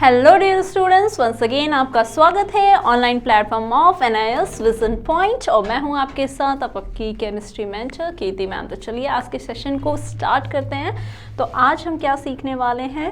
Hello dear students, once again आपका स्वागत है online platform of NIS vision point और मैं हूं आपके साथ आपकी केमिस्ट्री मेंटर कीर्ति मैम। तो चलिए आज के सेशन को स्टार्ट करते हैं। तो आज हम क्या सीखने वाले हैं,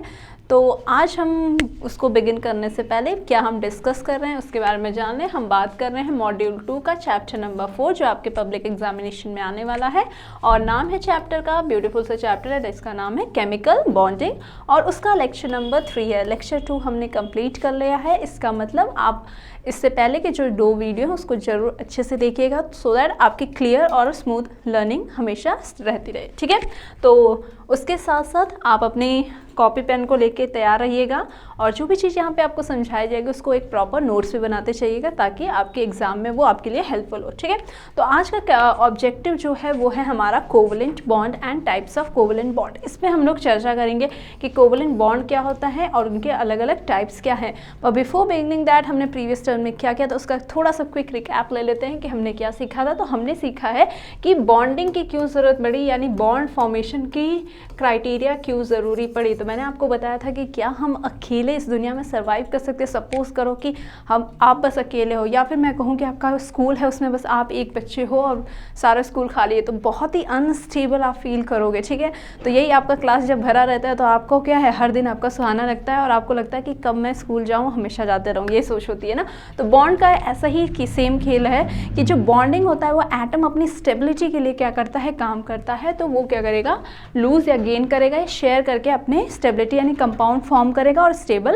तो आज हम उसको बिगिन करने से पहले क्या हम डिस्कस कर रहे हैं उसके बारे में जान लें। हम बात कर रहे हैं मॉड्यूल 2 का चैप्टर नंबर 4 जो आपके पब्लिक एग्जामिनेशन में आने वाला है और नाम है चैप्टर का, ब्यूटीफुल सा चैप्टर है, इसका नाम है केमिकल बॉन्डिंग और उसका लेक्चर नंबर 3 है। लेक्चर 2 हमने कंप्लीट कर लिया है। इसका मतलब आप इससे पहले के जो 2 वीडियो हैं उसको ज़रूर अच्छे से देखिएगा सो दैट आपकी क्लियर और स्मूथ लर्निंग हमेशा रहती रहे, ठीक है। तो उसके साथ साथ आप अपनी कॉपी पेन को लेके तैयार रहिएगा और जो भी चीज़ यहाँ पे आपको समझाई जाएगी उसको एक प्रॉपर नोट्स भी बनाते चाहिएगा ताकि आपके एग्जाम में वो आपके लिए हेल्पफुल हो, ठीक है। तो आज का ऑब्जेक्टिव जो है वो है हमारा covalent bond and types of covalent bond. इसमें हम लोग चर्चा करेंगे कि कोवलेंट बॉन्ड क्या होता है और उनके अलग अलग टाइप्स क्या हैं। पर बिफोर बिगिनिंग दैट हमने प्रीवियस टर्म में क्या किया था उसका थोड़ा सा क्विक रिकैप ले लेते हैं कि हमने क्या सीखा था। तो हमने सीखा है कि बॉन्डिंग की क्यों ज़रूरत पड़ी, यानी बॉन्ड फॉर्मेशन की क्राइटेरिया क्यों ज़रूरी पड़ी। तो मैंने आपको बताया था कि क्या हम अकेले इस दुनिया में सर्वाइव कर सकते हैं। सपोज करो कि आप बस अकेले हो या फिर मैं कहूँ कि आपका स्कूल है उसमें बस आप एक बच्चे हो और सारा स्कूल खाली है, तो बहुत ही अनस्टेबल आप फील करोगे, ठीक है। तो यही आपका क्लास जब भरा रहता है तो आपको क्या है, हर दिन आपका सुहाना लगता है और आपको लगता है कि कब मैं स्कूल जाऊँ, हमेशा जाते रहूँ, ये सोच होती है ना। तो बॉन्ड का ऐसा ही सेम खेल है कि जो बॉन्डिंग होता है वो एटम अपनी स्टेबिलिटी के लिए क्या करता है, काम करता है। तो वो क्या करेगा, लूज या गेन करेगा या शेयर करके अपने स्टेबिलिटी यानी कंपाउंड फॉर्म करेगा और स्टेबल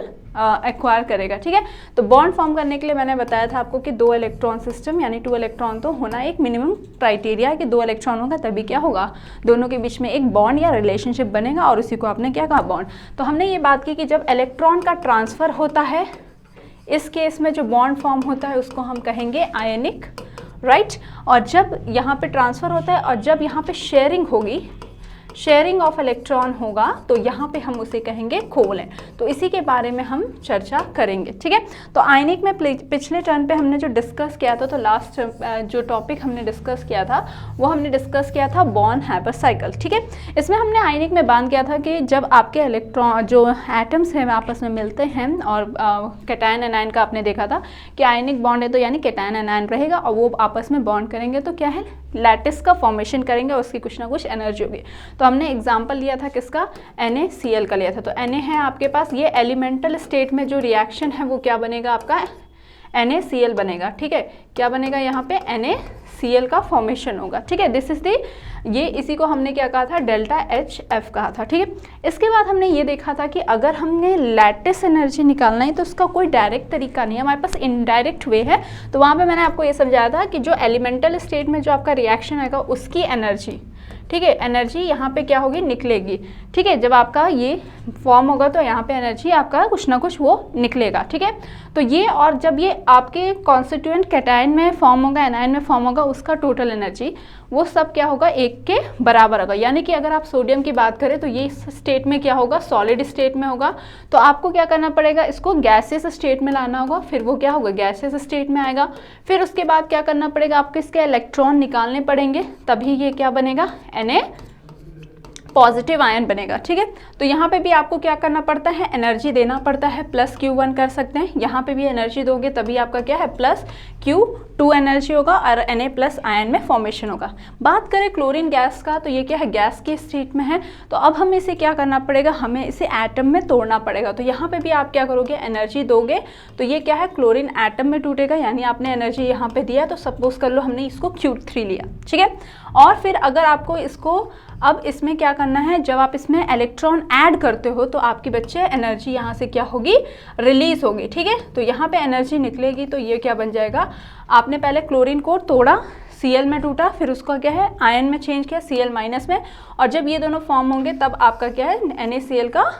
एक्वायर करेगा, ठीक है। तो बॉन्ड फॉर्म करने के लिए मैंने बताया था आपको कि 2 इलेक्ट्रॉन सिस्टम यानी 2 इलेक्ट्रॉन तो होना एक मिनिमम क्राइटेरिया है कि 2 इलेक्ट्रॉन होगा तभी क्या होगा, दोनों के बीच में एक बॉन्ड या रिलेशनशिप बनेगा और उसी को आपने क्या कहा, बॉन्ड। तो हमने ये बात की कि जब इलेक्ट्रॉन का ट्रांसफ़र होता है इस केस में जो बॉन्ड फॉर्म होता है उसको हम कहेंगे आयनिक, राइट। और जब यहाँ पे ट्रांसफ़र होता है और जब यहाँ पे शेयरिंग होगी, शेयरिंग ऑफ इलेक्ट्रॉन होगा, तो यहाँ पे हम उसे कहेंगे कोवलेंट। तो इसी के बारे में हम चर्चा करेंगे, ठीक है। तो आयनिक में पिछले टर्न पे हमने जो डिस्कस किया था, तो लास्ट जो टॉपिक हमने डिस्कस किया था वो हमने डिस्कस किया था बॉर्न हैपर साइकिल, ठीक है। इसमें हमने आयनिक में बात किया था कि जब आपके इलेक्ट्रॉन जो एटम्स हैं आपस में मिलते हैं और कैटायन एनायन का आपने देखा था कि आयनिक बॉन्ड है तो यानी कैटायन एनायन रहेगा और वो आपस में बॉन्ड करेंगे तो क्या है, लैटिस का फॉर्मेशन करेंगे और उसकी कुछ ना कुछ एनर्जी होगी। तो हमने एग्जांपल लिया था किसका, NaCl का लिया था। तो Na है आपके पास, ये एलिमेंटल स्टेट में जो रिएक्शन है वो क्या बनेगा, आपका NaCl बनेगा, ठीक है। क्या बनेगा, यहाँ पे NaCl का फॉर्मेशन होगा, ठीक है। दिस इज दी, ये इसी को हमने क्या कहा था, डेल्टा HF कहा था, ठीक है। इसके बाद हमने ये देखा था कि अगर हमने लैटिस एनर्जी निकालना है तो उसका कोई डायरेक्ट तरीका नहीं है, हमारे पास इनडायरेक्ट वे है। तो वहाँ पे मैंने आपको ये समझाया था कि जो एलिमेंटल स्टेट में जो आपका रिएक्शन आएगा उसकी एनर्जी, ठीक है, एनर्जी यहाँ पे क्या होगी, निकलेगी, ठीक है। जब आपका ये फॉर्म होगा तो यहाँ पे एनर्जी आपका कुछ ना कुछ वो निकलेगा, ठीक है। तो ये, और जब ये आपके कॉन्स्टिट्यूएंट कैटायन में फॉर्म होगा, एनायन में फॉर्म होगा, उसका टोटल एनर्जी वो सब क्या होगा, 1 के बराबर होगा। यानी कि अगर आप सोडियम की बात करें तो ये इस स्टेट में क्या होगा, सॉलिड स्टेट में होगा। तो आपको क्या करना पड़ेगा, इसको गैसेस स्टेट में लाना होगा, फिर वो क्या होगा, गैसेस स्टेट में आएगा। फिर उसके बाद क्या करना पड़ेगा, आपको इसके इलेक्ट्रॉन निकालने पड़ेंगे, तभी ये क्या बनेगा, Na पॉजिटिव आयन बनेगा, ठीक है। तो यहाँ पे भी आपको क्या करना पड़ता है, एनर्जी देना पड़ता है, +Q1 कर सकते हैं। यहाँ पे भी एनर्जी दोगे तभी आपका क्या है, +Q2 एनर्जी होगा और Na+ आयन में फॉर्मेशन होगा। बात करें क्लोरीन गैस का, तो ये क्या है, गैस की स्टेट में है। तो अब हमें इसे क्या करना पड़ेगा, हमें इसे एटम में तोड़ना पड़ेगा। तो यहाँ पे भी आप क्या करोगे, एनर्जी दोगे तो ये क्या है, क्लोरीन एटम में टूटेगा, यानी आपने एनर्जी यहाँ पे दिया। तो सपोज कर लो हमने इसको Q3 लिया, ठीक है। और फिर अगर आपको इसको, अब इसमें क्या करना है, जब आप इसमें इलेक्ट्रॉन ऐड करते हो तो आपकी बच्चे एनर्जी यहाँ से क्या होगी, रिलीज होगी, ठीक है। तो यहाँ पे एनर्जी निकलेगी तो ये क्या बन जाएगा, आपने पहले क्लोरीन को तोड़ा, Cl में टूटा, फिर उसका क्या है, आयन में चेंज किया, Cl- में, और जब ये दोनों फॉर्म होंगे तब आपका क्या है, NaCl का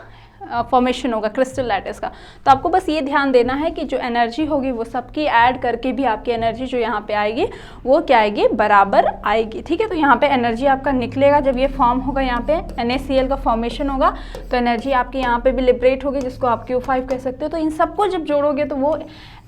फॉर्मेशन होगा, क्रिस्टल लैटिस का। तो आपको बस ये ध्यान देना है कि जो एनर्जी होगी वो सबकी ऐड करके भी आपकी एनर्जी जो यहाँ पे आएगी वो क्या आएगी, बराबर आएगी, ठीक है। तो यहाँ पे एनर्जी आपका निकलेगा, जब ये फॉर्म होगा, यहाँ पे NaCl का फॉर्मेशन होगा तो एनर्जी आपकी यहाँ पे भी लिबरेट होगी, जिसको आप Q5 कह सकते हो। तो इन सबको जब जोड़ोगे तो वो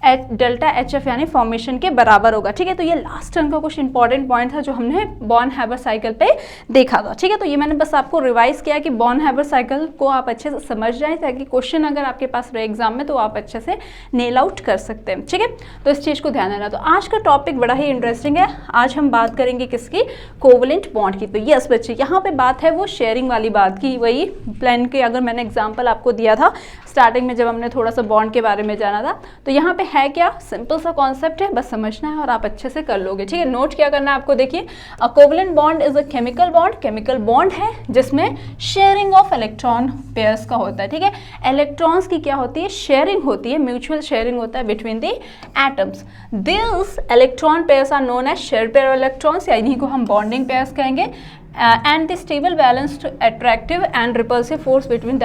डेल्टा एच एफ यानी फॉर्मेशन के बराबर होगा। ठीक है, तो ये लास्ट टर्म का कुछ इंपॉर्टेंट पॉइंट था जो हमने बॉर्न हैबर साइकिल पे देखा था। ठीक है, तो ये मैंने बस आपको रिवाइज किया कि बॉर्न हैबर साइकिल को आप अच्छे से समझ जाएं ताकि क्वेश्चन अगर आपके पास रहे एग्जाम में तो आप अच्छे से नेल आउट कर सकते हैं। ठीक है, तो इस चीज़ को ध्यान देना। तो आज का टॉपिक बड़ा ही इंटरेस्टिंग है। आज हम बात करेंगे किसकी, कोवलेंट बॉन्ड की। तो यस बच्चे, यहाँ पे बात है वो शेयरिंग वाली बात की, वही प्लान के अगर मैंने एग्जाम्पल आपको दिया था स्टार्टिंग में जब हमने थोड़ा सा बॉन्ड के बारे में जाना था। तो यहाँ पे है क्या, सिंपल सा कॉन्सेप्ट है, बस समझना है और आप अच्छे से कर लोगे। ठीक है, नोट क्या करना है आपको, देखिए a covalent bond is a chemical bond. Chemical bond है जिसमें शेयरिंग ऑफ इलेक्ट्रॉन पेयर्स का होता है। ठीक है, इलेक्ट्रॉन्स की क्या होती है, शेयरिंग होती है, म्यूचुअल शेयरिंग होता है between the atoms. This electron pairs are known as share pair of electrons, या इन्हीं को हम बॉन्डिंग पेयर्स कहेंगे। And the stable balanced attractive and repulsive force between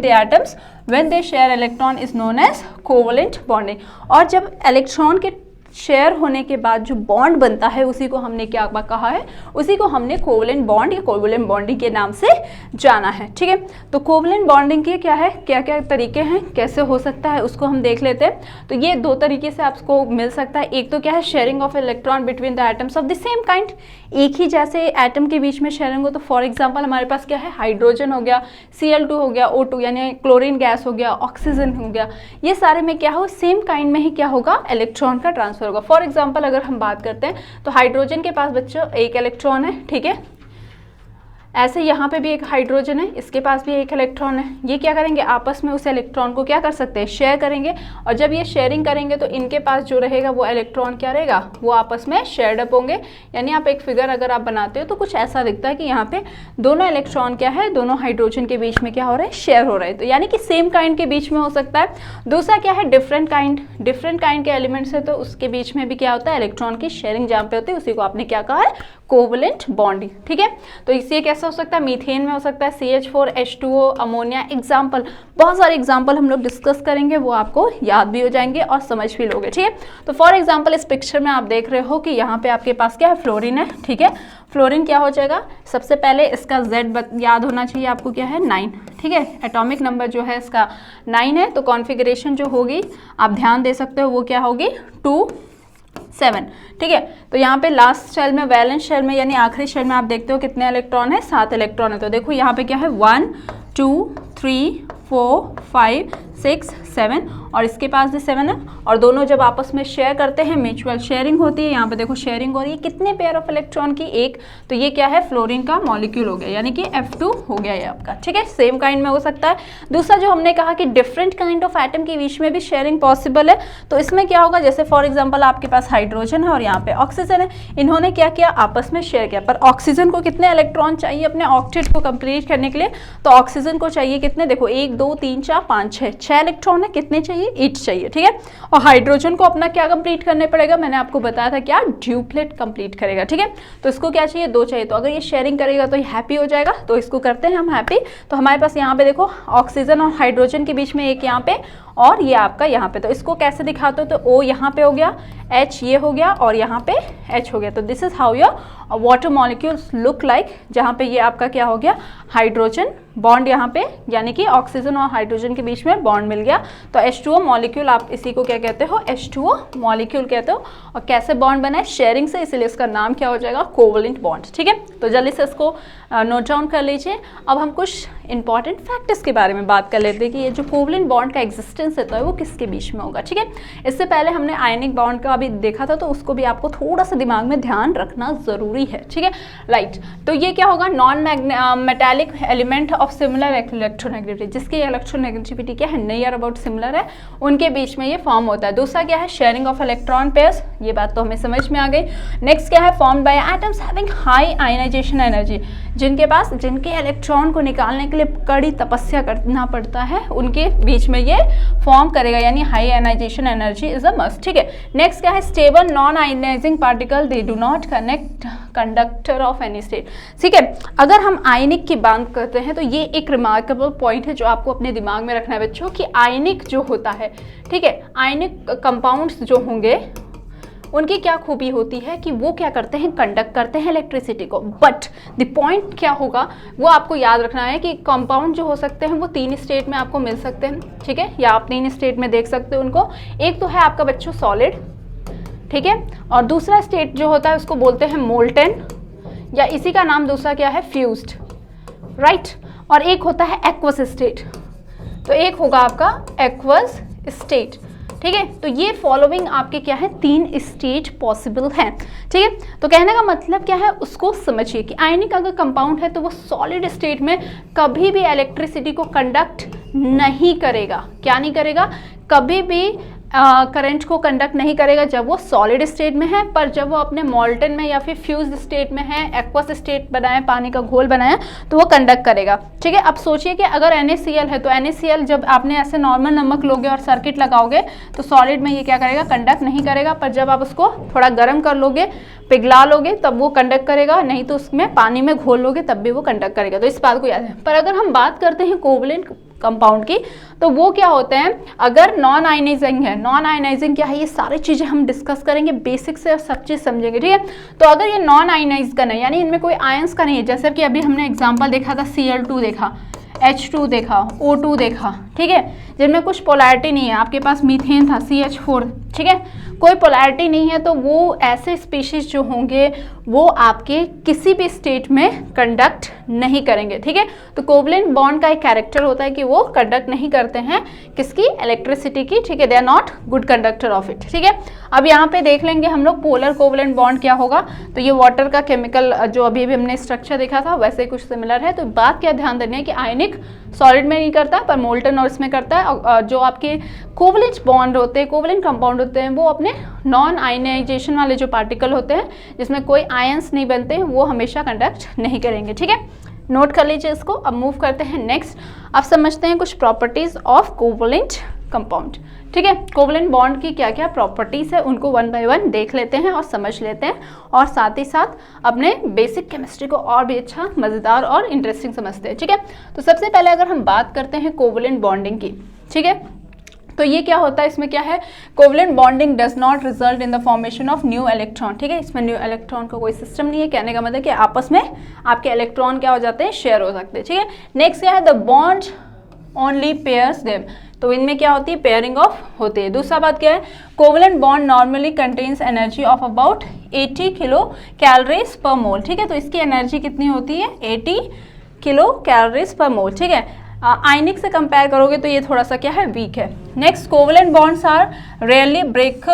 the atoms when they share electron is known as covalent bonding। और जब electron के share होने के बाद जो बॉन्ड बनता है उसी को हमने क्या कहा है, उसी को हमने कोवलेंट बॉन्ड या कोवलेंट बॉन्डिंग के नाम से जाना है। ठीक है, तो कोवलेंट बॉन्डिंग के क्या है, क्या क्या तरीके हैं, कैसे हो सकता है, उसको हम देख लेते हैं। तो ये दो तरीके से आपको मिल सकता है। एक तो क्या है, sharing of electron between the atoms of the same kind, एक ही जैसे एटम के बीच में शेयरिंग हो। तो फॉर एग्जाम्पल हमारे पास क्या है, हाइड्रोजन हो गया, Cl2 हो गया, O2 यानी क्लोरीन गैस हो गया, ऑक्सीजन हो गया, ये सारे में क्या हो, सेम काइंड में ही क्या होगा, इलेक्ट्रॉन का ट्रांसफर होगा। फॉर एग्जाम्पल अगर हम बात करते हैं तो हाइड्रोजन के पास बच्चों एक इलेक्ट्रॉन है। ठीक है, ऐसे यहाँ पे भी एक हाइड्रोजन है, इसके पास भी एक इलेक्ट्रॉन है। ये क्या करेंगे, आपस में उस इलेक्ट्रॉन को क्या कर सकते हैं, शेयर करेंगे। और जब ये शेयरिंग करेंगे तो इनके पास जो रहेगा वो इलेक्ट्रॉन क्या रहेगा, वो आपस में शेयर्ड अप होंगे। यानी आप एक फिगर अगर आप बनाते हो तो कुछ ऐसा दिखता है कि यहाँ पे दोनों इलेक्ट्रॉन क्या है, दोनों हाइड्रोजन के बीच में क्या हो रहा है, शेयर हो रहा है। तो यानी कि सेम काइंड के बीच में हो सकता है। दूसरा क्या है, डिफरेंट काइंड के एलिमेंट्स है तो उसके बीच में भी क्या होता है, इलेक्ट्रॉन की शेयरिंग जहाँ पे होती है उसी को आपने क्या कहा है, कोवलेंट बॉन्डिंग। ठीक है, तो इससे कैसा हो सकता है, मीथेन में हो सकता है, CH4, H2O, अमोनिया। एग्जाम्पल, बहुत सारे एग्जाम्पल हम लोग डिस्कस करेंगे, वो आपको याद भी हो जाएंगे और समझ भी लोगे। ठीक है, तो फॉर एग्जाम्पल इस पिक्चर में आप देख रहे हो कि यहाँ पे आपके पास क्या है, फ्लोरीन है। ठीक है, फ्लोरीन क्या हो जाएगा, सबसे पहले इसका Z याद होना चाहिए आपको, क्या है, 9। ठीक है, एटॉमिक नंबर जो है इसका 9 है। तो कॉन्फ़िगरेशन जो होगी आप ध्यान दे सकते हो वो क्या होगी, 2 7। ठीक है, तो यहाँ पे लास्ट शेल में, वैलेंस शेल में यानी आखिरी शेल में आप देखते हो कितने इलेक्ट्रॉन है, 7 इलेक्ट्रॉन है। तो देखो यहाँ पे क्या है, 1 2 3 4 5 6 7 और इसके पास भी 7 है। और दोनों जब आपस में शेयर करते हैं, म्यूचुअल शेयरिंग होती है। यहाँ पे देखो शेयरिंग हो रही है, कितने पेयर ऑफ इलेक्ट्रॉन की, एक। तो ये क्या है, फ्लोरीन का मॉलिक्यूल हो गया, यानी कि F2 हो गया ये आपका। ठीक है, सेम काइंड में हो सकता है। दूसरा जो हमने कहा कि डिफरेंट काइंड ऑफ एटम के बीच में भी शेयरिंग पॉसिबल है। तो इसमें क्या होगा, जैसे फॉर एग्जाम्पल आपके पास हाइड्रोजन है और यहाँ पे ऑक्सीजन है, इन्होंने क्या किया, आपस में शेयर किया। पर ऑक्सीजन को कितने इलेक्ट्रॉन चाहिए अपने ऑक्टेट को कंप्लीट करने के लिए, तो ऑक्सीजन को चाहिए कितने, देखो 1 2 3 4 5 6 इलेक्ट्रॉन है, कितने चाहिए, 8 चाहिए। ठीक है, और हाइड्रोजन को अपना क्या कंप्लीट करने पड़ेगा, मैंने आपको बताया था क्या, ड्यूप्लेट कंप्लीट करेगा। ठीक है, तो इसको क्या चाहिए, 2 चाहिए। तो अगर ये शेयरिंग करेगा तो ये हैप्पी हो जाएगा। तो इसको करते हैं हम हैप्पी। तो हमारे पास यहाँ पे देखो ऑक्सीजन और हाइड्रोजन के बीच में एक यहाँ पे और ये आपका यहाँ पे। तो इसको कैसे दिखाते हो, तो O यहाँ पे हो गया, H ये हो गया और यहाँ पे H हो गया। तो this is how your water molecules look like, जहाँ पे ये आपका क्या हो गया, हाइड्रोजन बॉन्ड यहाँ पे, यानी कि ऑक्सीजन और हाइड्रोजन के बीच में बॉन्ड मिल गया। तो H2O मॉलिक्यूल, आप इसी को क्या कहते हो, H2O मॉलिक्यूल कहते हो। और कैसे बॉन्ड बना है, शेयरिंग से, इसलिए इसका नाम क्या हो जाएगा, कोवलेंट बॉन्ड। ठीक है, तो जल्दी से इसको नोट डाउन कर लीजिए। अब हम कुछ इंपॉर्टेंट फैक्टर्स के बारे में बात कर लेते हैं कि ये जो कोवलेंट बॉन्ड का एग्जिस्टेंस है तो वो किसके बीच में होगा। ठीक है, इससे पहले हमने आयनिक बॉन्ड का भी देखा था, तो उसको भी आपको थोड़ा सा दिमाग में ध्यान रखना जरूरी है। ठीक है, राइट। तो ये क्या होगा, non metallic element of similar electronegativity, जिसकी इलेक्ट्रोनेगेटिविटी क्या है, नियर अबाउट सिमिलर है, उनके बीच में ये फॉर्म होता है। दूसरा क्या है, शेयरिंग ऑफ इलेक्ट्रॉन पेयर्स, ये बात तो हमें समझ में आ गई। नेक्स्ट क्या है, formed by atoms having high ionization energy, जिनके इलेक्ट्रॉन को निकालने के लिए कड़ी तपस्या करना पड़ता है, उनके बीच में ये फॉर्म करेगा, यानी high ionization energy is a must. ठीक है, नेक्स्ट क्या है, stable non ionizing particle, they do not connect conductor of any state. ठीक है, अगर हम आयनिक की बात करते हैं तो ये एक रिमार्केबल पॉइंट है जो आपको अपने दिमाग में रखना है बच्चों, कि आयनिक जो होता है, ठीक है, आयनिक कंपाउंड्स जो होंगे उनकी क्या खूबी होती है कि वो क्या करते हैं, कंडक्ट करते हैं इलेक्ट्रिसिटी को। बट द पॉइंट क्या होगा वो आपको याद रखना है कि कंपाउंड जो हो सकते हैं वो 3 स्टेट में आपको मिल सकते हैं, ठीक है, या आप 3 स्टेट में देख सकते हो उनको। एक तो है आपका बच्चों सॉलिड, ठीक है, और दूसरा स्टेट जो होता है उसको बोलते हैं मोल्टेन, या इसी का नाम दूसरा क्या है, फ्यूज्ड, राइट। और एक होता है एक्वस स्टेट, तो एक होगा आपका एक्वस स्टेट, ठीक है। तो ये फॉलोइंग आपके क्या है, 3 स्टेज पॉसिबल हैं, ठीक है। तो कहने का मतलब क्या है, उसको समझिए कि आयनिक अगर कंपाउंड है तो वो सॉलिड स्टेट में कभी भी इलेक्ट्रिसिटी को कंडक्ट नहीं करेगा। क्या नहीं करेगा, कभी भी करंट को कंडक्ट नहीं करेगा जब वो सॉलिड स्टेट में है, पर जब वो अपने मोल्टन में या फिर फ्यूज स्टेट में है, एक्वस स्टेट बनाए, पानी का घोल बनाए, तो वो कंडक्ट करेगा, ठीक है। अब सोचिए कि अगर NaCl है तो NaCl जब आपने ऐसे नॉर्मल नमक लोगे और सर्किट लगाओगे तो सॉलिड में ये क्या करेगा, कंडक्ट नहीं करेगा, पर जब आप उसको थोड़ा गर्म कर लोगे, पिघला लोगे, तब वो कंडक्ट करेगा, नहीं तो उसमें पानी में घोल लोगे तब भी वो कंडक्ट करेगा। तो इस बात को याद है। पर अगर हम बात करते हैं कोवलेंट कंपाउंड की, तो वो क्या होते हैं, अगर नॉन आयनाइजिंग है, नॉन आयनाइजिंग क्या है, ये सारी चीज़ें हम डिस्कस करेंगे बेसिक से और सब चीज़ समझेंगे, ठीक है। तो अगर ये नॉन आयनाइज का नहीं, यानी इनमें कोई आयंस का नहीं है, जैसे कि अभी हमने एग्जांपल देखा था, Cl2 देखा, H2 देखा, O2 देखा, ठीक है, जिनमें कुछ पोलैरिटी नहीं है। आपके पास मीथेन था, CH4, ठीक है, कोई पोलैरिटी नहीं है, तो वो ऐसे स्पीशीज जो होंगे वो आपके किसी भी स्टेट में कंडक्ट नहीं करेंगे, ठीक है। तो कोवलेंट बॉन्ड का एक कैरेक्टर होता है कि वो कंडक्ट नहीं करते हैं किसकी, इलेक्ट्रिसिटी की, ठीक है, they are not good conductor of it, ठीक है। अब यहाँ पे देख लेंगे हम लोग पोलर कोवलेंट बॉन्ड क्या होगा। तो ये वाटर का केमिकल जो अभी हमने स्ट्रक्चर देखा था वैसे कुछ सिमिलर है। तो बात क्या ध्यान देनी है कि आयनिक सॉलिड में नहीं करता पर मोल्टन और इसमें करता है। जो आपके कोवलेंट बॉन्ड होते हैं, कोवलेंट कंपाउंड होते हैं, वो अपने नॉन आयनाइजेशन वाले जो पार्टिकल होते हैं जिसमें कोई आयंस नहीं बनते हैं, वो हमेशा कंडक्ट नहीं करेंगे, ठीक है। नोट कर लीजिए इसको। अब मूव करते हैं नेक्स्ट। अब समझते हैं कुछ प्रॉपर्टीज ऑफ कोवलेंट कंपाउंड, ठीक है। कोवलेंट बॉन्ड की क्या क्या प्रॉपर्टीज है उनको 1 बाय 1 देख लेते हैं और समझ लेते हैं, और साथ ही साथ अपने बेसिक केमिस्ट्री को और भी अच्छा, मज़ेदार और इंटरेस्टिंग समझते हैं, ठीक है। तो सबसे पहले अगर हम बात करते हैं कोवलेंट बॉन्डिंग की, ठीक है, तो ये क्या होता है, इसमें क्या है, covalent bonding does not result in the formation of new electron, ठीक है। इसमें न्यू इलेक्ट्रॉन का कोई सिस्टम नहीं है। कहने का मतलब कि आपस में आपके इलेक्ट्रॉन क्या हो जाते हैं, शेयर हो सकते हैं, ठीक है। नेक्स्ट क्या है, the bond only pairs them, तो इनमें क्या होती है, पेयरिंग ऑफ होती है। दूसरा बात क्या है, covalent bond normally contains energy of about 80 kilo calories per mole, ठीक है। तो इसकी एनर्जी कितनी होती है, 80 किलो कैलोरीज पर मोल, ठीक है। आयनिक से कंपेयर करोगे तो ये थोड़ा सा क्या है, वीक है। Next, covalent bonds are rarely break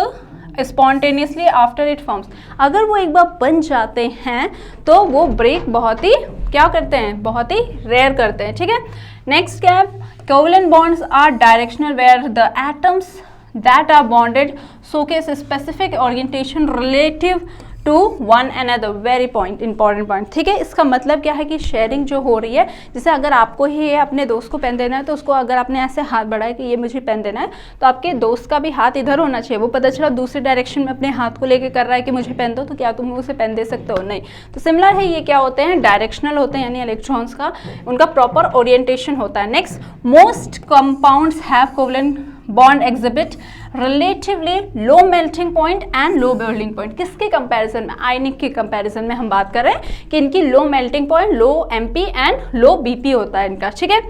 spontaneously after it forms, अगर वो एक बार बन जाते हैं तो वो ब्रेक बहुत ही क्या करते हैं, बहुत ही रेयर करते हैं, ठीक है। नेक्स्ट क्या है, covalent bonds are directional where the atoms that are bonded showcase specific orientation relative to one another, very point, important point, ठीक है। इसका मतलब क्या है कि शेयरिंग जो हो रही है, जैसे अगर आपको ही अपने दोस्त को पेन देना है तो उसको अगर आपने ऐसे हाथ बढ़ाया कि ये मुझे पेन देना है, तो आपके दोस्त का भी हाथ इधर होना चाहिए। वो पता चला दूसरे डायरेक्शन में अपने हाथ को लेके कर रहा है कि मुझे पेन दो, तो क्या तुम उसे पेन दे सकते हो, नहीं। तो सिमिलर है, ये क्या होते हैं, डायरेक्शनल होते हैं, यानी इलेक्ट्रॉन्स का उनका प्रॉपर ओरिएंटेशन होता है। Next, most compounds have covalent bond exhibit relatively low melting point and low boiling point. किसके कंपैरिजन में, आयनिक के कंपैरिजन में हम बात कर रहे हैं कि इनकी low melting point, low MP and low BP होता है इनका, ठीक है।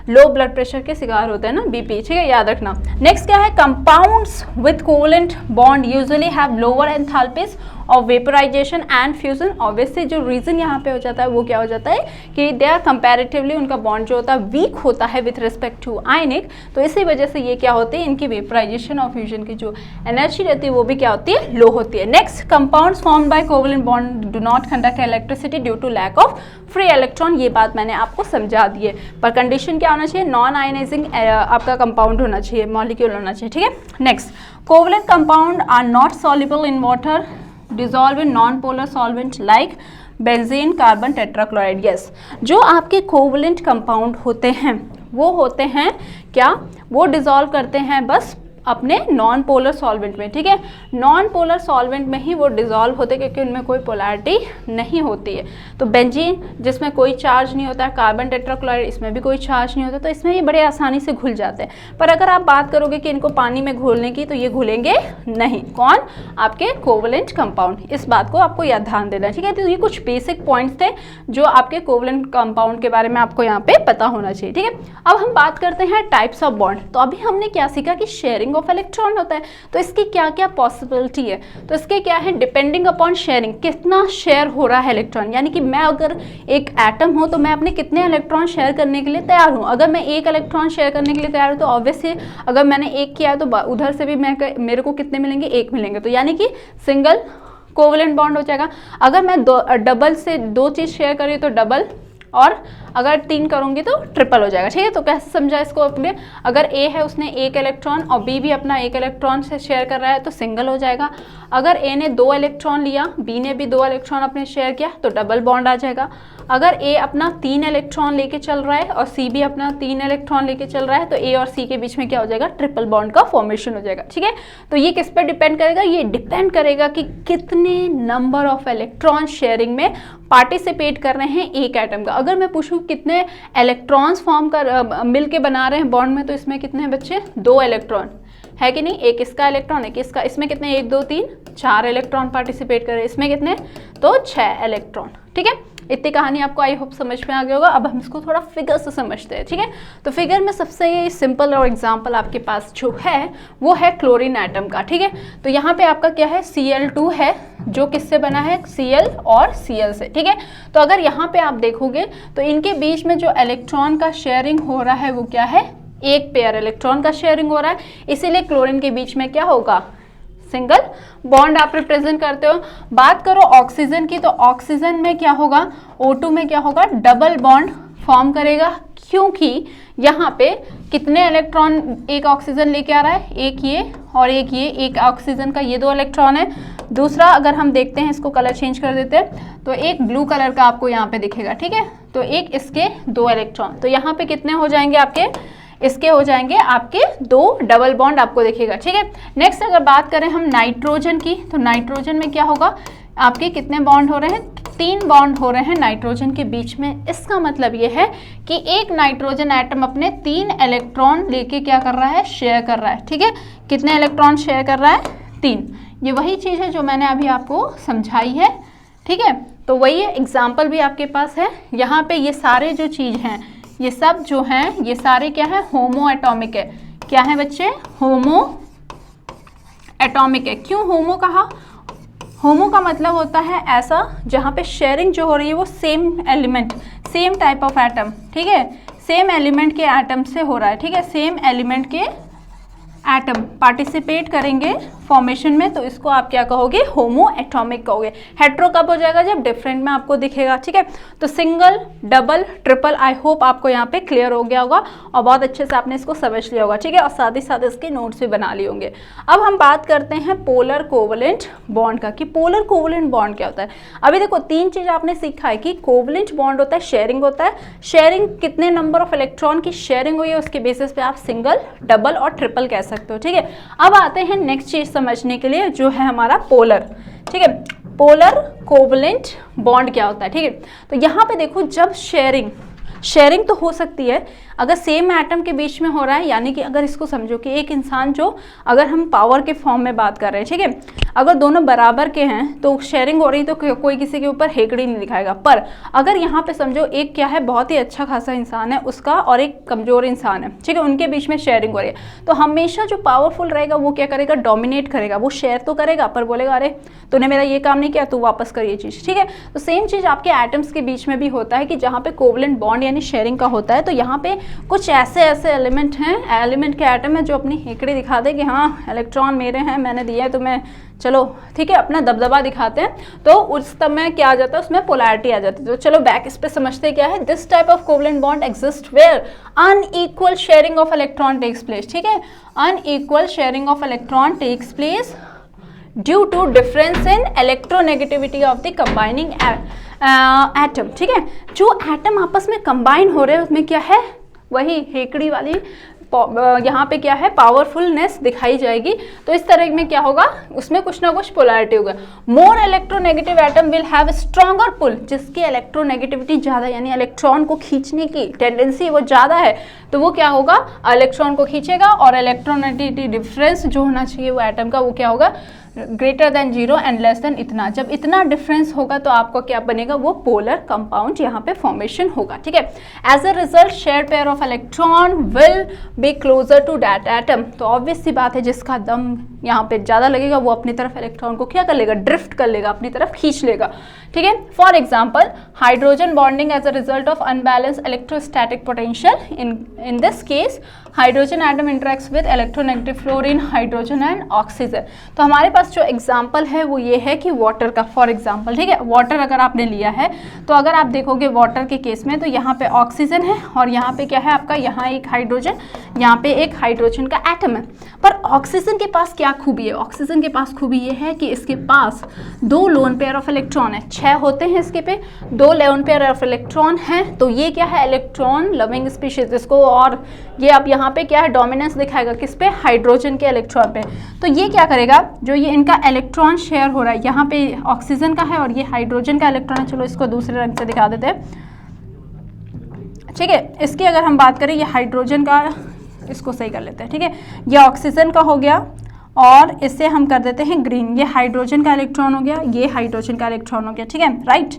लो ब्लड प्रेशर के शिकार होते हैं ना, BP, ठीक है, याद रखना। नेक्स्ट क्या है, compounds with covalent bond usually have lower enthalpies of vaporization and fusion. Obviously जो रीजन यहाँ पे हो जाता है वो क्या हो जाता है कि दे आर कंपैरेटिवली, उनका बॉन्ड जो होता है वीक होता है विथ रिस्पेक्ट टू आयनिक, तो इसी वजह से ये क्या होती है, इनकी वेपराइजेशन और फ्यूजन की जो एनर्जी रहती है वो भी क्या होती है, लो होती है। Next, compounds formed by covalent bond do not conduct electricity due to lack of free electron. ये बात मैंने आपको समझा दी है, पर कंडीशन क्या होना चाहिए, नॉन आयनाइजिंग आपका कंपाउंड होना चाहिए, मॉलिक्यूल होना चाहिए, ठीक है। Next, covalent compound are not soluble in water, dissolve in non-polar solvent like benzene, carbon tetrachloride. Yes, जो आपके कोवलेंट कंपाउंड होते हैं वो होते हैं क्या, वो डिसॉल्व करते हैं बस अपने नॉन पोलर सॉल्वेंट में, ठीक है। नॉन पोलर सॉल्वेंट में ही वो डिजॉल्व होते हैं क्योंकि उनमें कोई पोलैरिटी नहीं होती है। तो बेंजीन जिसमें कोई चार्ज नहीं होता है, कार्बन टेट्राक्लोराइड इसमें भी कोई चार्ज नहीं होता, तो इसमें ये बड़े आसानी से घुल जाते हैं। पर अगर आप बात करोगे कि इनको पानी में घोलने की, तो ये घुलेंगे नहीं। कौन? आपके कोवलेंट कंपाउंड। इस बात को आपको याद ध्यान देना है, ठीक है। तो ये कुछ बेसिक पॉइंट्स थे जो आपके कोवलेंट कंपाउंड के बारे में आपको यहाँ पे पता होना चाहिए, ठीक है। अब हम बात करते हैं टाइप्स ऑफ बॉन्ड। तो अभी हमने क्या सीखा कि शेयरिंग ऑफ इलेक्ट्रॉन होता है, तो इसकी क्या क्या पॉसिबिलिटी है। तो इसके क्या है, डिपेंडिंग अपॉन शेयरिंग, कितना शेयर हो रहा है इलेक्ट्रॉन, यानी कि मैं अगर एक एटम हूँ तो मैं अपने कितने इलेक्ट्रॉन शेयर करने के लिए तैयार हूँ। अगर मैं एक इलेक्ट्रॉन शेयर करने के लिए तैयार हूँ तो ऑब्वियसली अगर मैंने एक किया तो उधर से भी मेरे को कितने मिलेंगे, एक मिलेंगे, तो यानी कि सिंगल कोवलेंट बॉन्ड हो जाएगा। अगर मैं डबल से दो चीज़ शेयर करी तो डबल, और अगर 3 करूंगी तो ट्रिपल हो जाएगा, ठीक है। तो कैसे समझा इसको अपने, अगर ए है उसने एक इलेक्ट्रॉन और बी भी अपना एक इलेक्ट्रॉन से शेयर कर रहा है तो सिंगल हो जाएगा। अगर ए ने 2 इलेक्ट्रॉन लिया, बी ने भी 2 इलेक्ट्रॉन अपने शेयर किया तो डबल बॉन्ड आ जाएगा। अगर ए अपना 3 इलेक्ट्रॉन लेके चल रहा है और सी भी अपना 3 इलेक्ट्रॉन लेके चल रहा है तो ए और सी के बीच में क्या हो जाएगा, ट्रिपल बॉन्ड का फॉर्मेशन हो जाएगा, ठीक है। तो ये किस पर डिपेंड करेगा, ये डिपेंड करेगा कि कितने नंबर ऑफ इलेक्ट्रॉन शेयरिंग में पार्टिसिपेट कर रहे हैं एक एटम का। अगर मैं पूछूं कितने इलेक्ट्रॉन्स फॉर्म कर मिल के बना रहे हैं बॉन्ड में, तो इसमें कितने हैं बच्चे, 2 इलेक्ट्रॉन है कि नहीं, एक इसका इलेक्ट्रॉन एक इसका, इसमें कितने 1 2 3 4 इलेक्ट्रॉन पार्टिसिपेट कर रहे हैं, इसमें कितने, तो 6 इलेक्ट्रॉन, ठीक है। इतनी कहानी आपको आई होप समझ में आ गया होगा। अब हम इसको थोड़ा फिगर से समझते हैं, ठीक है। तो फिगर में सबसे सिंपल और एग्जांपल आपके पास जो है वो है क्लोरीन एटम का, ठीक है। तो यहाँ पे आपका क्या है, Cl2 है जो किससे बना है, Cl और Cl से, ठीक है। तो अगर यहाँ पे आप देखोगे तो इनके बीच में जो इलेक्ट्रॉन का शेयरिंग हो रहा है वो क्या है, एक पेयर इलेक्ट्रॉन का शेयरिंग हो रहा है, इसीलिए क्लोरीन के बीच में क्या होगा, सिंगल बॉन्ड आप रिप्रेजेंट करते हो। बात करो ऑक्सीजन की, तो ऑक्सीजन में क्या होगा, O2 में क्या होगा, डबल बॉन्ड फॉर्म करेगा, क्योंकि यहाँ पे कितने इलेक्ट्रॉन एक ऑक्सीजन लेके आ रहा है, एक ये और एक ये, एक ऑक्सीजन का ये 2 इलेक्ट्रॉन है। दूसरा अगर हम देखते हैं, इसको कलर चेंज कर देते हैं, तो एक ब्लू कलर का आपको यहाँ पे दिखेगा, ठीक है। तो एक इसके 2 इलेक्ट्रॉन, तो यहाँ पे कितने हो जाएंगे आपके, इसके हो जाएंगे आपके 2 डबल बॉन्ड आपको दिखेगा, ठीक है। नेक्स्ट अगर बात करें हम नाइट्रोजन की, तो नाइट्रोजन में क्या होगा, आपके कितने बॉन्ड हो रहे हैं, 3 बॉन्ड हो रहे हैं नाइट्रोजन के बीच में। इसका मतलब ये है कि एक नाइट्रोजन एटम अपने 3 इलेक्ट्रॉन लेके क्या कर रहा है, शेयर कर रहा है, ठीक है। कितने इलेक्ट्रॉन शेयर कर रहा है, 3। ये वही चीज़ है जो मैंने अभी आपको समझाई है, ठीक है। तो वही है, एग्जाम्पल भी आपके पास है यहाँ पे। ये सारे जो चीज़ हैं, ये सब जो हैं, ये सारे क्या है, होमो एटॉमिक है। क्या है बच्चे, होमो एटॉमिक है। क्यों होमो कहा, होमो का मतलब होता है ऐसा जहाँ पे शेयरिंग जो हो रही है वो same element, same type of atom, ठीक है, सेम एलिमेंट के एटम से हो रहा है, ठीक है। सेम एलिमेंट के एटम पार्टिसिपेट करेंगे फॉर्मेशन में, तो इसको आप क्या कहोगे, होमो एटॉमिक कहोगे। हेट्रो कब हो जाएगा, जब डिफरेंट में आपको दिखेगा, ठीक है। तो single, double, triple, I hope आपको यहाँ पे क्लियर हो गया होगा और बहुत अच्छे से आपने इसको समझ लिया होगा, ठीक है। और साथ ही साथ इसके नोट्स भी बना लिए होंगे। अब हम बात करते हैं पोलर कोवलेंट बॉन्ड का, कि पोलर कोवलेंट बॉन्ड क्या होता है। अभी देखो 3 चीज़ आपने सीखा है कि कोवलेंट बॉन्ड होता है, शेयरिंग होता है, शेयरिंग कितने नंबर ऑफ इलेक्ट्रॉन की शेयरिंग हुई है उसके बेसिस पे आप सिंगल, डबल और ट्रिपल कह सकते हो, ठीक है। अब आते हैं नेक्स्ट चीज समझने के लिए जो है हमारा पोलर, ठीक है। पोलर कोवलेंट बॉन्ड क्या होता है, ठीक है। तो यहाँ पे देखो, जब शेयरिंग तो हो सकती है अगर सेम एटम के बीच में हो रहा है, यानी कि अगर इसको समझो कि एक इंसान जो, अगर हम पावर के फॉर्म में बात कर रहे हैं, ठीक है, अगर दोनों बराबर के हैं तो शेयरिंग हो रही तो कोई किसी के ऊपर हेकड़ी नहीं दिखाएगा। पर अगर यहाँ पे समझो एक क्या है, बहुत ही अच्छा खासा इंसान है उसका और एक कमजोर इंसान है, ठीक है, उनके बीच में शेयरिंग हो रही है, तो हमेशा जो पावरफुल रहेगा वो क्या करेगा, डोमिनेट करेगा, वो शेयर तो करेगा पर बोलेगा अरे तूने मेरा ये काम नहीं किया, तू वापस कर ये चीज़, ठीक है। तो सेम चीज़ आपके एटम्स के बीच में भी होता है कि जहाँ पे कोवलेंट बॉन्ड यानी शेयरिंग का होता है, तो यहाँ पे कुछ ऐसे एलिमेंट हैं, एलिमेंट के एटम है जो अपनी हेकड़ी दिखा दे कि हाँ इलेक्ट्रॉन मेरे हैं, मैंने दिया है तुम्हें, चलो ठीक है, अपना दबदबा दिखाते हैं, तो उस समय क्या आ जाता है, उसमें पोलैरिटी आ जाती है। तो चलो बैक इस पे समझते क्या है। This type of covalent bond exist where unequal sharing of electron takes place, ठीक है, unequal sharing of electron takes place due to difference in electronegativity of the combining atom, ठीक है। जो एटम आपस में कंबाइन हो रहे हैं उसमें क्या है, वही हेकड़ी वाली यहाँ पे क्या है, पावरफुलनेस दिखाई जाएगी। तो इस तरह में क्या होगा, उसमें कुछ ना कुछ पोलैरिटी होगा। More electronegative atom will have stronger pull, जिसकी इलेक्ट्रोनेगेटिविटी ज़्यादा यानी इलेक्ट्रॉन को खींचने की टेंडेंसी वो ज़्यादा है, तो वो क्या होगा, इलेक्ट्रॉन को खींचेगा। और इलेक्ट्रोनेगेटिविटी डिफरेंस जो होना चाहिए वो एटम का, वो क्या होगा, greater than 0 and less than इतना। जब इतना डिफरेंस होगा तो आपको क्या बनेगा, वो पोलर कंपाउंड यहाँ पे फॉर्मेशन होगा। ठीक है, as a result share pair of electron will be closer to that atom. तो ऑब्वियस सी बात है, जिसका दम यहाँ पे ज़्यादा लगेगा वो अपनी तरफ इलेक्ट्रॉन को क्या कर लेगा, ड्रिफ्ट कर लेगा, अपनी तरफ खींच लेगा। ठीक है, for example hydrogen bonding as a result of unbalance electrostatic potential. In this case hydrogen atom interacts with electronegative fluorine, hydrogen and oxygen. तो हमारे पास जो एग्जाम्पल है वो ये है कि वाटर का, फॉर एग्जाम्पल, ठीक है, वाटर अगर आपने लिया है तो अगर आप देखोगे वाटर के केस में तो यहाँ पे ऑक्सीजन है और यहाँ पे क्या है आपका, यहाँ एक हाइड्रोजन, यहाँ पे एक हाइड्रोजन का एटम है। पर ऑक्सीजन के पास क्या खूबी है, ऑक्सीजन के पास खूबी ये है कि इसके पास 2 लोन पेयर ऑफ इलेक्ट्रॉन है, 6 होते हैं इसके पे, 2 लोन पेयर ऑफ इलेक्ट्रॉन है। तो ये क्या है, इलेक्ट्रॉन लविंग स्पीशीज इसको, और ये अब यहाँ पे क्या है, डोमिनेंस दिखाएगा किस पे, हाइड्रोजन के इलेक्ट्रॉन पे। तो ये क्या करेगा, जो ये इनका इलेक्ट्रॉन शेयर हो रहा है, यहाँ पे ऑक्सीजन का है और ये हाइड्रोजन का इलेक्ट्रॉन है। चलो इसको दूसरे रंग से दिखा देते हैं। ठीक है, इसकी अगर हम बात करें, ये हाइड्रोजन का, इसको सही कर लेते हैं। ठीक है, ये ऑक्सीजन का हो गया और इससे हम कर देते हैं ग्रीन, ये हाइड्रोजन का इलेक्ट्रॉन हो गया, ये हाइड्रोजन का इलेक्ट्रॉन हो गया। ठीक है, राइट।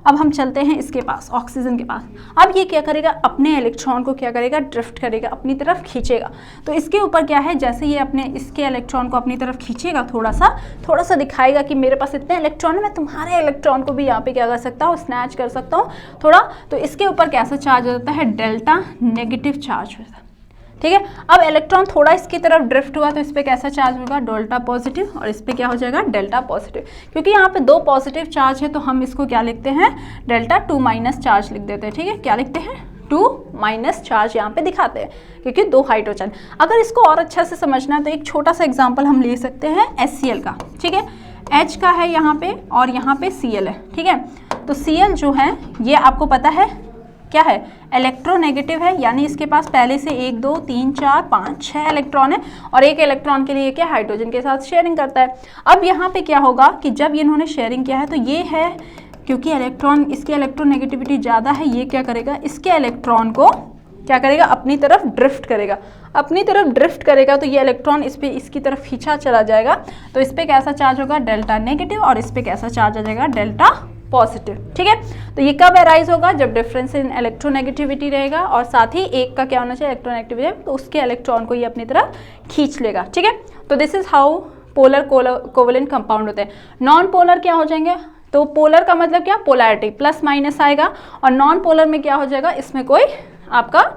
अब हम चलते हैं इसके पास, ऑक्सीजन के पास। अब ये क्या करेगा, अपने इलेक्ट्रॉन को क्या करेगा, ड्रिफ्ट करेगा, अपनी तरफ खींचेगा। तो इसके ऊपर क्या है, जैसे ये अपने इसके इलेक्ट्रॉन को अपनी तरफ खींचेगा, थोड़ा सा दिखाएगा कि मेरे पास इतने इलेक्ट्रॉन है, मैं तुम्हारे इलेक्ट्रॉन को भी यहाँ पे क्या कर सकता हूँ, स्नैच कर सकता हूँ थोड़ा। तो इसके ऊपर कैसा चार्ज होता है, डेल्टा नेगेटिव चार्ज होता है। ठीक है, अब इलेक्ट्रॉन थोड़ा इसकी तरफ ड्रिफ्ट हुआ तो इस पर कैसा चार्ज होगा, डेल्टा पॉजिटिव, और इस पर क्या हो जाएगा, डेल्टा पॉजिटिव। क्योंकि यहाँ पे 2 पॉजिटिव चार्ज है तो हम इसको क्या लिखते हैं, डेल्टा 2- चार्ज लिख देते हैं। ठीक है, क्या लिखते हैं, 2- चार्ज यहाँ पे दिखाते हैं, क्योंकि 2 हाइड्रोजन। अगर इसको और अच्छा से समझना है तो एक छोटा सा एग्जाम्पल हम ले सकते हैं HCl का। ठीक है, H का है यहाँ पे और यहाँ पे Cl है। ठीक है, तो Cl जो है ये आपको पता है क्या है, इलेक्ट्रोनेगेटिव है, यानी इसके पास पहले से 1 2 3 4 5 6 इलेक्ट्रॉन है और एक इलेक्ट्रॉन के लिए क्या हाइड्रोजन के साथ शेयरिंग करता है। अब यहाँ पे क्या होगा कि जब इन्होंने शेयरिंग किया है तो ये है, क्योंकि इलेक्ट्रॉन, इसकी इलेक्ट्रोनेगेटिविटी ज़्यादा है, ये क्या करेगा, इसके इलेक्ट्रॉन को क्या करेगा, अपनी तरफ ड्रिफ्ट करेगा। अपनी तरफ ड्रिफ्ट करेगा तो ये इलेक्ट्रॉन इस पे, इसकी तरफ खींचा चला जाएगा। तो इस पर कैसा चार्ज होगा, डेल्टा नेगेटिव, और इस पर कैसा चार्ज आ जाएगा, डेल्टा पॉजिटिव। ठीक है, तो ये कब अराइज होगा, जब डिफरेंस इन इलेक्ट्रोनेगेटिविटी रहेगा और साथ ही एक का क्या होना चाहिए, इलेक्ट्रोनेगेटिविटी, तो उसके इलेक्ट्रॉन को ये अपनी तरफ खींच लेगा। ठीक है, तो this is how polar covalent compound होते हैं। नॉन पोलर क्या हो जाएंगे, तो पोलर का मतलब क्या, पोलैरिटी प्लस माइनस आएगा, और नॉन पोलर में क्या हो जाएगा, इसमें कोई आपका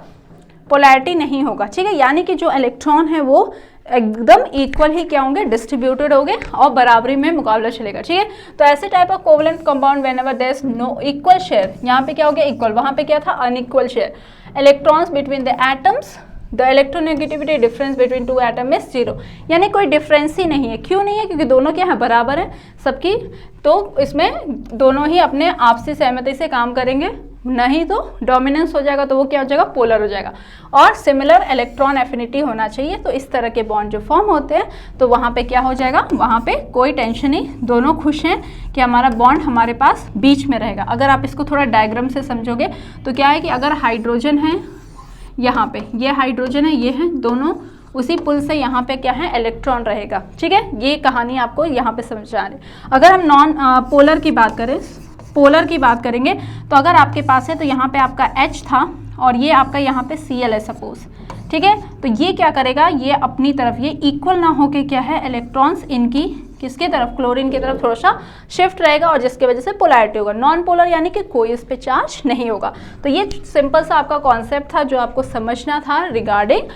पोलैरिटी नहीं होगा। ठीक है, यानी कि जो इलेक्ट्रॉन है वो एकदम इक्वल ही क्या होंगे, डिस्ट्रीब्यूटेड होंगे और बराबरी में मुकाबला चलेगा। ठीक है, तो ऐसे type of covalent compound whenever there is no equal share, यहाँ पे क्या हो गया, इक्वल, वहाँ पे क्या था, unequal share, electrons between the atoms, the electronegativity difference between 2 atom is 0, यानी कोई डिफरेंस ही नहीं है। क्यों नहीं है, क्योंकि दोनों क्या है, बराबर है सबकी, तो इसमें दोनों ही अपने आपसी सहमति से काम करेंगे, नहीं तो डोमिनेंस हो जाएगा तो वो क्या हो जाएगा, पोलर हो जाएगा। और सिमिलर इलेक्ट्रॉन एफिनिटी होना चाहिए, तो इस तरह के बॉन्ड जो फॉर्म होते हैं तो वहाँ पे क्या हो जाएगा, वहाँ पे कोई टेंशन नहीं, दोनों खुश हैं कि हमारा बॉन्ड हमारे पास बीच में रहेगा। अगर आप इसको थोड़ा डायग्राम से समझोगे तो क्या है कि अगर हाइड्रोजन है यहाँ पे, ये हाइड्रोजन है, ये है, दोनों उसी पुल से यहाँ पे क्या है, इलेक्ट्रॉन रहेगा। ठीक है, ये कहानी आपको यहाँ पे समझ आ रही है। अगर हम नॉन पोलर की बात करें, पोलर की बात करेंगे तो अगर आपके पास है तो यहाँ पे आपका H था और ये आपका यहाँ पे Cl है सपोज। ठीक है, तो ये क्या करेगा, ये अपनी तरफ, ये इक्वल ना होके क्या है, इलेक्ट्रॉन्स इनकी किसके तरफ, क्लोरीन की तरफ थोड़ा सा शिफ्ट रहेगा और जिसकी वजह से पोलैरिटी होगा। नॉन पोलर यानी कि कोई इस पे चार्ज नहीं होगा। तो ये सिंपल सा आपका कॉन्सेप्ट था जो आपको समझना था regarding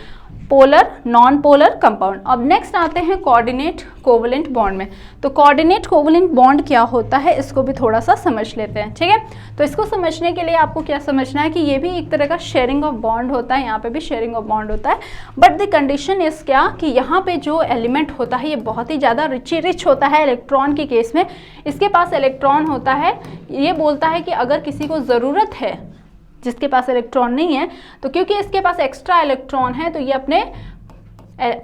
polar non polar compound. अब नेक्स्ट आते हैं कोऑर्डिनेट कोवेलेंट बॉन्ड में। तो कोऑर्डिनेट कोवेलेंट बॉन्ड क्या होता है, इसको भी थोड़ा सा समझ लेते हैं। ठीक है, तो इसको समझने के लिए आपको क्या समझना है कि ये भी एक तरह का शेयरिंग ऑफ बॉन्ड होता है, यहाँ पे भी शेयरिंग ऑफ बॉन्ड होता है, बट द कंडीशन इज क्या कि यहाँ पे जो एलिमेंट होता है ये बहुत ही ज़्यादा रिच होता है। इलेक्ट्रॉन के केस में इसके पास इलेक्ट्रॉन होता है, ये बोलता है कि अगर किसी को ज़रूरत है जिसके पास इलेक्ट्रॉन नहीं है, तो क्योंकि इसके पास एक्स्ट्रा इलेक्ट्रॉन है तो ये अपने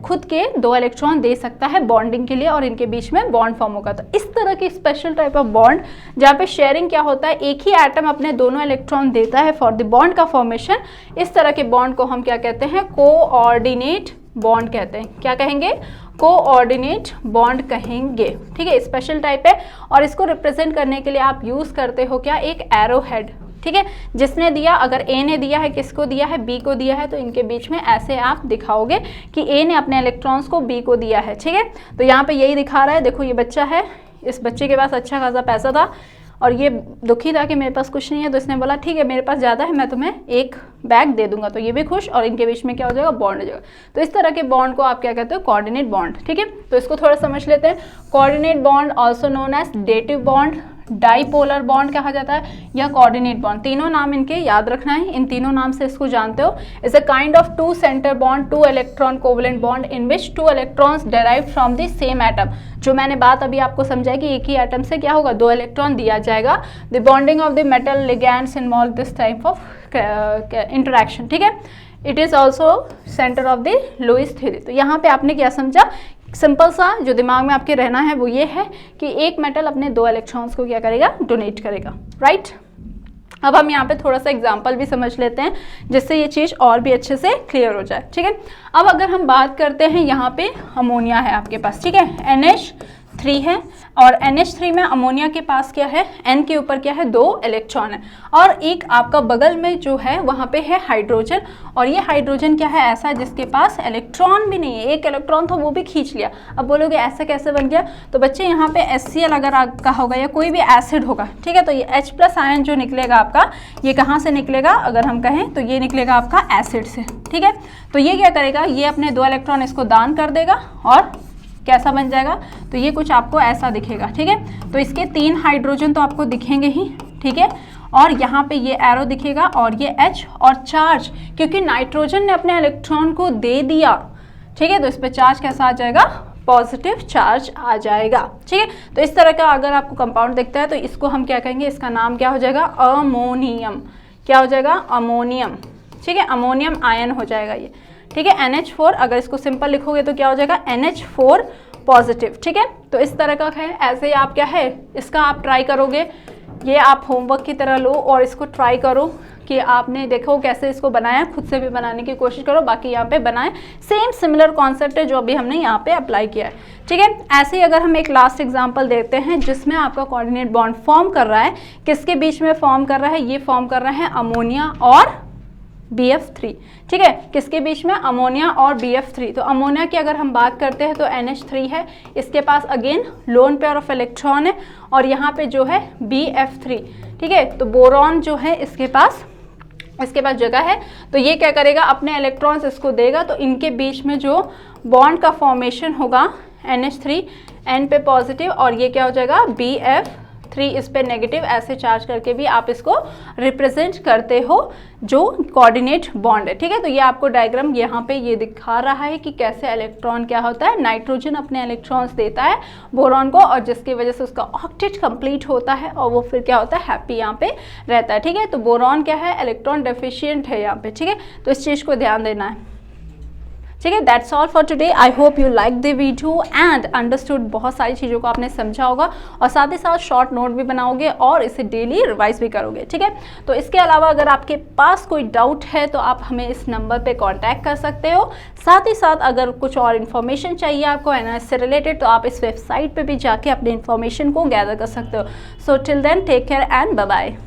खुद के 2 इलेक्ट्रॉन दे सकता है बॉन्डिंग के लिए और इनके बीच में बॉन्ड फॉर्म होगा। तो इस तरह की स्पेशल टाइप ऑफ बॉन्ड जहाँ पे शेयरिंग क्या होता है, एक ही एटम अपने दोनों इलेक्ट्रॉन देता है फॉर द बॉन्ड का फॉर्मेशन, इस तरह के बॉन्ड को हम क्या कहते हैं, कोऑर्डिनेट बॉन्ड कहते हैं। क्या कहेंगे, कोऑर्डिनेट बॉन्ड कहेंगे। ठीक है, स्पेशल टाइप है और इसको रिप्रेजेंट करने के लिए आप यूज करते हो क्या, एक एरो हेड। ठीक है, जिसने दिया, अगर ए ने दिया है, किसको दिया है, बी को दिया है, तो इनके बीच में ऐसे आप दिखाओगे कि ए ने अपने इलेक्ट्रॉन्स को बी को दिया है। ठीक है, तो यहाँ पे यही दिखा रहा है, देखो ये बच्चा है, इस बच्चे के पास अच्छा खासा पैसा था और ये दुखी था कि मेरे पास कुछ नहीं है, तो इसने बोला ठीक है मेरे पास ज़्यादा है, मैं तुम्हें एक बैग दे दूंगा, तो ये भी खुश और इनके बीच में क्या हो जाएगा, बॉन्ड हो जाएगा। तो इस तरह के बॉन्ड को आप क्या कहते हो, कोऑर्डिनेट बॉन्ड। ठीक है, तो इसको थोड़ा समझ लेते हैं। Coordinate bond also known as dative bond, dipolar bond कहा जाता है या कोऑर्डिनेट बॉन्ड, तीनों नाम इनके याद रखना है, इन तीनों नाम से इसको जानते हो। Is a kind of 2 centre bond, 2 electron covalent bond in which 2 electrons derived from the same atom. जो मैंने बात अभी आपको समझाई कि एक ही एटम से क्या होगा, 2 इलेक्ट्रॉन दिया जाएगा। The bonding of the metal ligands involve this type of interaction. ठीक है, it is also centre of the Lewis theory. तो यहाँ पे आपने क्या समझा, सिंपल सा जो दिमाग में आपके रहना है वो ये है कि एक मेटल अपने 2 इलेक्ट्रॉन्स को क्या करेगा, डोनेट करेगा। राइट, अब हम यहाँ पे थोड़ा सा एग्जांपल भी समझ लेते हैं जिससे ये चीज़ और भी अच्छे से क्लियर हो जाए। ठीक है, अब अगर हम बात करते हैं, यहाँ पे अमोनिया है आपके पास। ठीक है, NH3 है और NH3 में अमोनिया के पास क्या है, N के ऊपर क्या है, 2 इलेक्ट्रॉन है और एक आपका बगल में जो है वहाँ पे है हाइड्रोजन, और ये हाइड्रोजन क्या है, ऐसा जिसके पास इलेक्ट्रॉन भी नहीं है, एक इलेक्ट्रॉन था वो भी खींच लिया। अब बोलोगे ऐसे कैसे बन गया, तो बच्चे यहाँ पे HCl अगर आपका होगा या कोई भी एसिड होगा, ठीक है, तो ये H+ आयन जो निकलेगा आपका, ये कहाँ से निकलेगा, अगर हम कहें तो ये निकलेगा आपका एसिड से। ठीक है, तो ये क्या करेगा, ये अपने 2 इलेक्ट्रॉन इसको दान कर देगा और कैसा बन जाएगा, तो ये कुछ आपको ऐसा दिखेगा। ठीक है, तो इसके 3 हाइड्रोजन तो आपको दिखेंगे ही। ठीक है, और यहाँ पे ये एरो दिखेगा और ये H और चार्ज, क्योंकि नाइट्रोजन ने अपने इलेक्ट्रॉन को दे दिया। ठीक है, तो इस पे चार्ज कैसा आ जाएगा, पॉजिटिव चार्ज आ जाएगा। ठीक है, तो इस तरह का अगर आपको कंपाउंड दिखता है तो इसको हम क्या कहेंगे, इसका नाम क्या हो जाएगा, अमोनियम। क्या हो जाएगा, अमोनियम। ठीक है, अमोनियम आयन हो जाएगा ये। ठीक है, NH4, अगर इसको सिंपल लिखोगे तो क्या हो जाएगा, NH4 पॉजिटिव। ठीक है, तो इस तरह का है, ऐसे ही आप क्या है, इसका आप ट्राई करोगे, ये आप होमवर्क की तरह लो और इसको ट्राई करो कि आपने देखो कैसे इसको बनाया, खुद से भी बनाने की कोशिश करो, बाकी यहाँ पे बनाएं। सेम सिमिलर कॉन्सेप्ट है जो अभी हमने यहाँ पे अप्लाई किया है। ठीक है, ऐसे ही अगर हम एक लास्ट एग्जांपल देते हैं जिसमें आपका कोऑर्डिनेट बॉन्ड फॉर्म कर रहा है, किसके बीच में फॉर्म कर रहा है, ये फॉर्म कर रहा है अमोनिया और BF3। ठीक है, किसके बीच में, अमोनिया और BF3। तो अमोनिया की अगर हम बात करते हैं तो NH3 है, इसके पास again lone pair of electron है और यहाँ पे जो है BF3। ठीक है, तो बोरॉन जो है इसके पास जगह है, तो ये क्या करेगा, अपने इलेक्ट्रॉन्स इसको देगा, तो इनके बीच में जो बॉन्ड का फॉर्मेशन होगा, NH3 N पे पॉजिटिव और ये क्या हो जाएगा, BF3 इस पे नेगेटिव, ऐसे चार्ज करके भी आप इसको रिप्रेजेंट करते हो जो कोऑर्डिनेट बॉन्ड है। ठीक है, तो ये आपको डायग्राम यहाँ पे ये दिखा रहा है कि कैसे इलेक्ट्रॉन क्या होता है, नाइट्रोजन अपने इलेक्ट्रॉन्स देता है बोरॉन को और जिसकी वजह से उसका ऑक्टेट कंप्लीट होता है और वो फिर क्या होता है, हैप्पी यहाँ पे रहता है। ठीक है, तो बोरॉन क्या है, इलेक्ट्रॉन डेफिशिएंट है यहाँ पे। ठीक है, तो इस चीज़ को ध्यान देना है। ठीक है, that's all for today. I hope you like the video and understood, बहुत सारी चीज़ों को आपने समझा होगा और साथ ही साथ शॉर्ट नोट भी बनाओगे और इसे डेली रिवाइज भी करोगे। ठीक है, तो इसके अलावा अगर आपके पास कोई डाउट है तो आप हमें इस नंबर पे कांटेक्ट कर सकते हो। साथ ही साथ अगर कुछ और इन्फॉर्मेशन चाहिए आपको एनालिसिस से रिलेटेड तो आप इस वेबसाइट पर भी जाके अपने इन्फॉर्मेशन को गैदर कर सकते हो। So till then take care and bye bye.